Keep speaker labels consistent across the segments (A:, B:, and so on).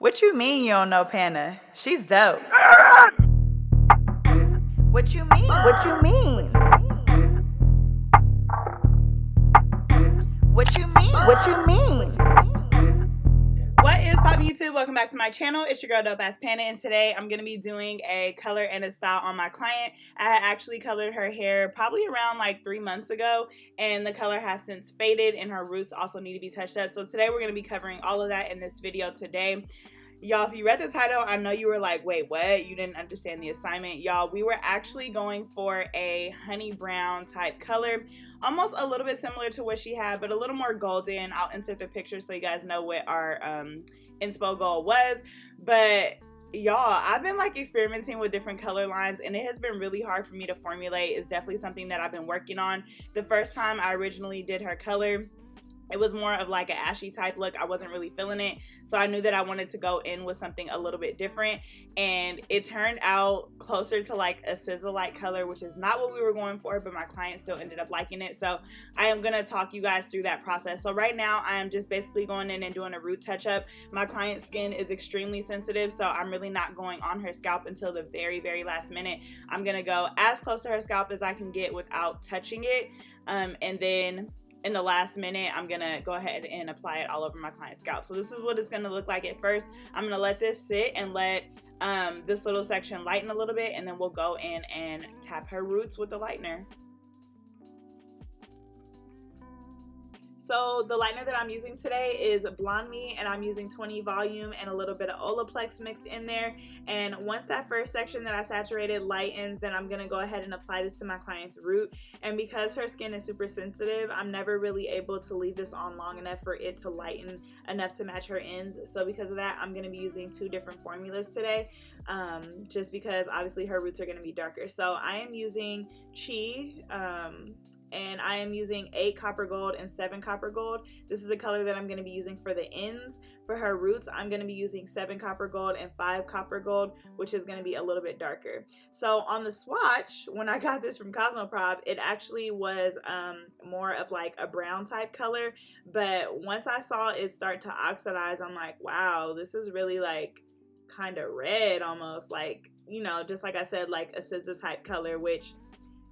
A: What you mean you don't know Pana? She's dope. What you mean? What you mean? What you mean? What you mean? What is poppin' YouTube? Welcome back to my channel. It's your girl DOPEaxxPANA, and today I'm going to be doing a color and a style on my client. I had actually colored her hair probably around like 3 months ago, and the color has since faded and her roots also need to be touched up. So today we're going to be covering all of that in this video today. Y'all, if you read the title, I know you were like, wait, what? You didn't understand the assignment. Y'all, we were actually going for a honey brown type color, almost a little bit similar to what she had, but a little more golden. I'll insert the picture so you guys know what our inspo goal was. But y'all, I've been like experimenting with different color lines, and it has been really hard for me to formulate. It's definitely something that I've been working on. The first time I originally did her color, it was more of like an ashy type look. I wasn't really feeling it. So I knew that I wanted to go in with something a little bit different. And it turned out closer to like a sizzle-like color, which is not what we were going for, but my client still ended up liking it. So I am going to talk you guys through that process. So right now I am just basically going in and doing a root touch-up. My client's skin is extremely sensitive, so I'm really not going on her scalp until the very, very last minute. I'm going to go as close to her scalp as I can get without touching it. And then in the last minute, I'm gonna go ahead and apply it all over my client's scalp. So this is what it's gonna look like at first. I'm gonna let this sit and let this little section lighten a little bit, and then we'll go in and tap her roots with the lightener. So the lightener that I'm using today is Blonde Me, and I'm using 20 volume and a little bit of Olaplex mixed in there. And once that first section that I saturated lightens, then I'm gonna go ahead and apply this to my client's root. And because her skin is super sensitive, I'm never really able to leave this on long enough for it to lighten enough to match her ends. So because of that, I'm gonna be using 2 different formulas today, just because obviously her roots are gonna be darker. So I am using Chi, and I am using 8 copper gold and 7 copper gold. This is the color that I'm going to be using for the ends. For her roots, I'm going to be using 7 copper gold and 5 copper gold, which is going to be a little bit darker. So on the swatch, when I got this from Cosmoprof, it actually was more of like a brown type color. But once I saw it start to oxidize, I'm like, wow, this is really like kind of red almost, like, you know, just like I said, like a scissor type color, which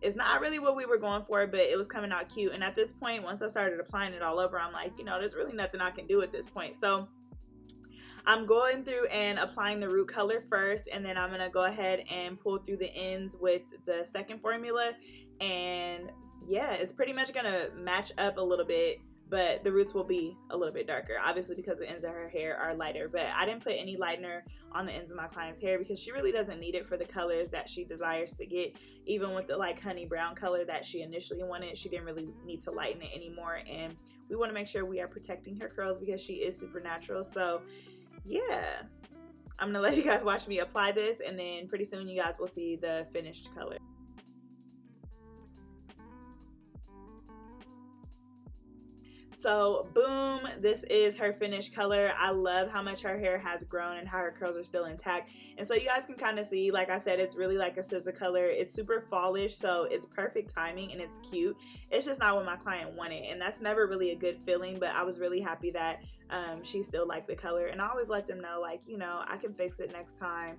A: it's not really what we were going for, but it was coming out cute. And at this point, once I started applying it all over, I'm like, you know, there's really nothing I can do at this point. So I'm going through and applying the root color first, and then I'm gonna go ahead and pull through the ends with the second formula. And yeah, it's pretty much gonna match up a little bit, but the roots will be a little bit darker, obviously, because the ends of her hair are lighter. But I didn't put any lightener on the ends of my client's hair because she really doesn't need it for the colors that she desires to get. Even with the like honey brown color that she initially wanted, she didn't really need to lighten it anymore. And we want to make sure we are protecting her curls because she is super natural. So yeah, I'm gonna let you guys watch me apply this, and then pretty soon you guys will see the finished color. So boom, this is her finished color. I love how much her hair has grown and how her curls are still intact. And so you guys can kind of see, like I said, it's really like a scissor color. It's super fallish, so it's perfect timing and it's cute. It's just not what my client wanted, and that's never really a good feeling, but I was really happy that she still liked the color. And I always let them know, like, you know, I can fix it next time.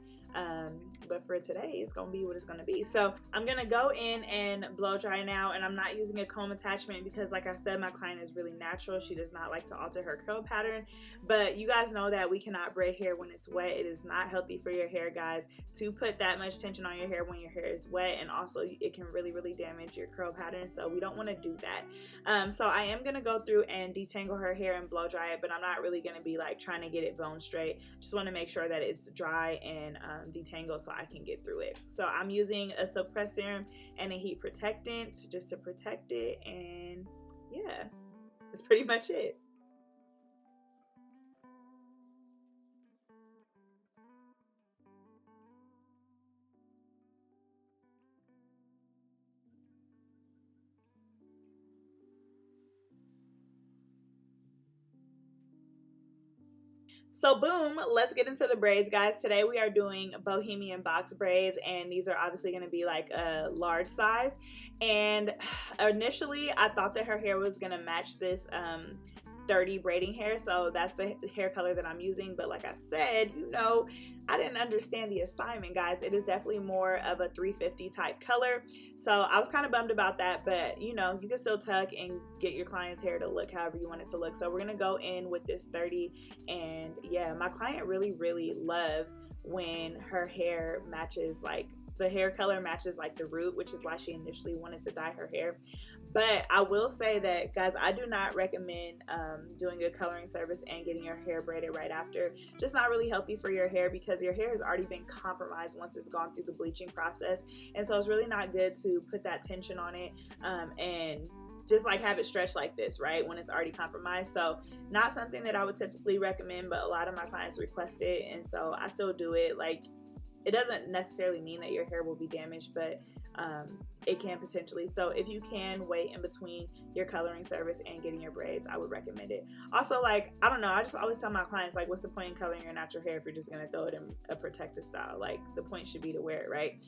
A: But for today, it's gonna be what it's gonna be. So I'm gonna go in and blow dry now, and I'm not using a comb attachment because, like I said, my client is really natural. She does not like to alter her curl pattern. But you guys know that we cannot braid hair when it's wet. It is not healthy for your hair, guys, to put that much tension on your hair when your hair is wet, and also it can really, really damage your curl pattern. So we don't want to do that. So I am gonna go through and detangle her hair and blow dry it, but I'm not really gonna be like trying to get it bone straight. Just want to make sure that it's dry and detangle so I can get through it. So I'm using a silk press serum and a heat protectant just to protect it, and yeah, that's pretty much it. So boom, let's get into the braids, guys. Today we are doing Bohemian box braids, and these are obviously going to be like a large size. And initially I thought that her hair was going to match this 30 braiding hair, so that's the hair color that I'm using. But like I said, you know, I didn't understand the assignment, guys. It is definitely more of a 350 type color, so I was kind of bummed about that. But you know, you can still tuck and get your client's hair to look however you want it to look. So we're gonna go in with this 30, and yeah, my client really loves when her hair matches, like the hair color matches like the root, which is why she initially wanted to dye her hair. But I will say that, guys, I do not recommend doing a coloring service and getting your hair braided right after. Just not really healthy for your hair, because your hair has already been compromised once it's gone through the bleaching process. And so it's really not good to put that tension on it and just like have it stretch like this, right, when it's already compromised. So not something that I would typically recommend, but a lot of my clients request it, and so I still do it. Like, it doesn't necessarily mean that your hair will be damaged, but it can potentially. So if you can wait in between your coloring service and getting your braids, I would recommend it. Also, like, I don't know, I just always tell my clients, like, what's the point in coloring your natural hair if you're just gonna throw it in a protective style? Like, the point should be to wear it, right?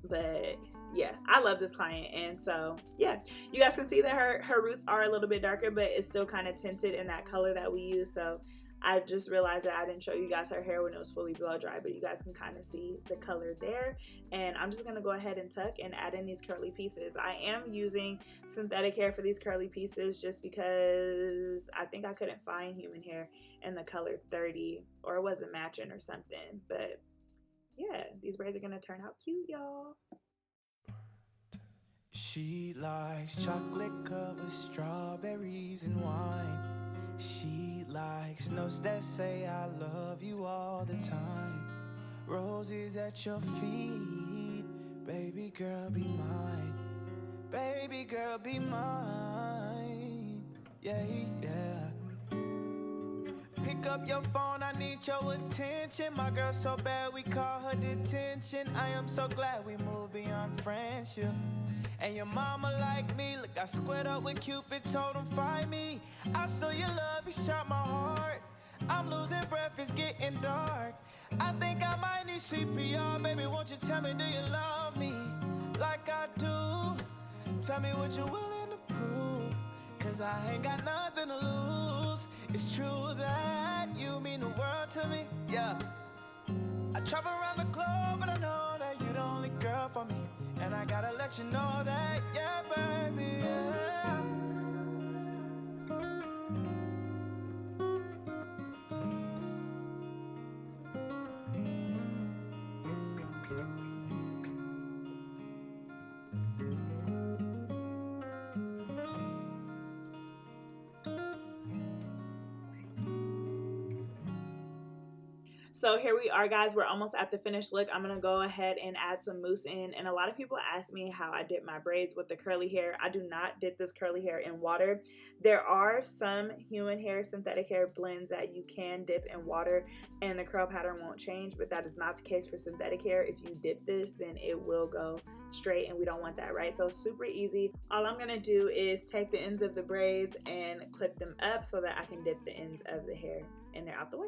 A: But yeah, I love this client, and so yeah, you guys can see that her roots are a little bit darker, but it's still kind of tinted in that color that we use. So I just realized that I didn't show you guys her hair when it was fully blow dry, but you guys can kind of see the color there. And I'm just gonna go ahead and tuck and add in these curly pieces. I am using synthetic hair for these curly pieces just because I think I couldn't find human hair in the color 30, or it wasn't matching or something. But yeah, these braids are gonna turn out cute, y'all.
B: She likes chocolate covered strawberries and wine. She likes notes that say I love you all the time. Roses at your feet, baby girl be mine. Baby girl be mine. Yeah, yeah. Pick up your phone, I need your attention. My girl so bad we call her detention. I am so glad we moved beyond friendship. And your mama like me, look, I squared up with Cupid, told him find me. I stole your love, you shot my heart. I'm losing breath, it's getting dark. I think I might need CPR, baby, won't you tell me, do you love me like I do? Tell me what you're willing to prove, cause I ain't got nothing to lose. It's true that you mean the world to me, yeah. I travel around the globe, but I know that you're the only girl for me. And I gotta let you know that, yeah, baby, yeah.
A: So here we are, guys. We're almost at the finished look. I'm gonna go ahead and add some mousse in. And a lot of people ask me how I dip my braids with the curly hair. I do not dip this curly hair in water. There are some human hair, synthetic hair blends that you can dip in water and the curl pattern won't change, but that is not the case for synthetic hair. If you dip this, then it will go straight, and we don't want that, right? So super easy. All I'm gonna do is take the ends of the braids and clip them up so that I can dip the ends of the hair and they're out the way.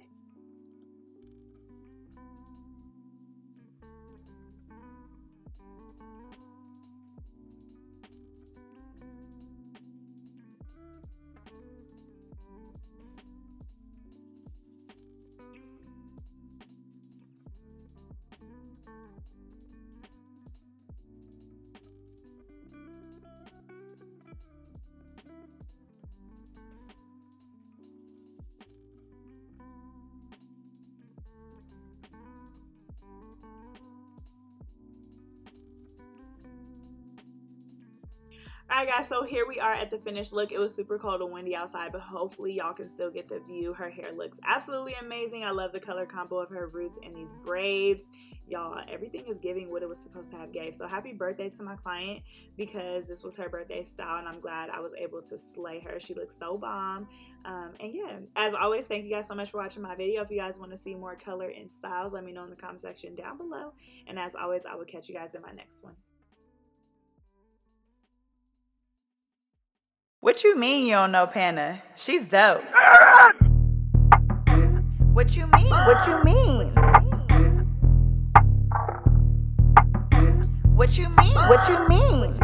A: Alright guys, so here we are at the finished look. It was super cold and windy outside, but hopefully y'all can still get the view. Her hair looks absolutely amazing. I love the color combo of her roots and these braids. Y'all, everything is giving what it was supposed to have gave. So happy birthday to my client, because this was her birthday style and I'm glad I was able to slay her. She looks so bomb. And yeah, as always, thank you guys so much for watching my video. If you guys want to see more color and styles, let me know in the comment section down below. And as always, I will catch you guys in my next one. What you mean you don't know Pana? She's dope. What you mean? What you mean? What you mean? What you mean?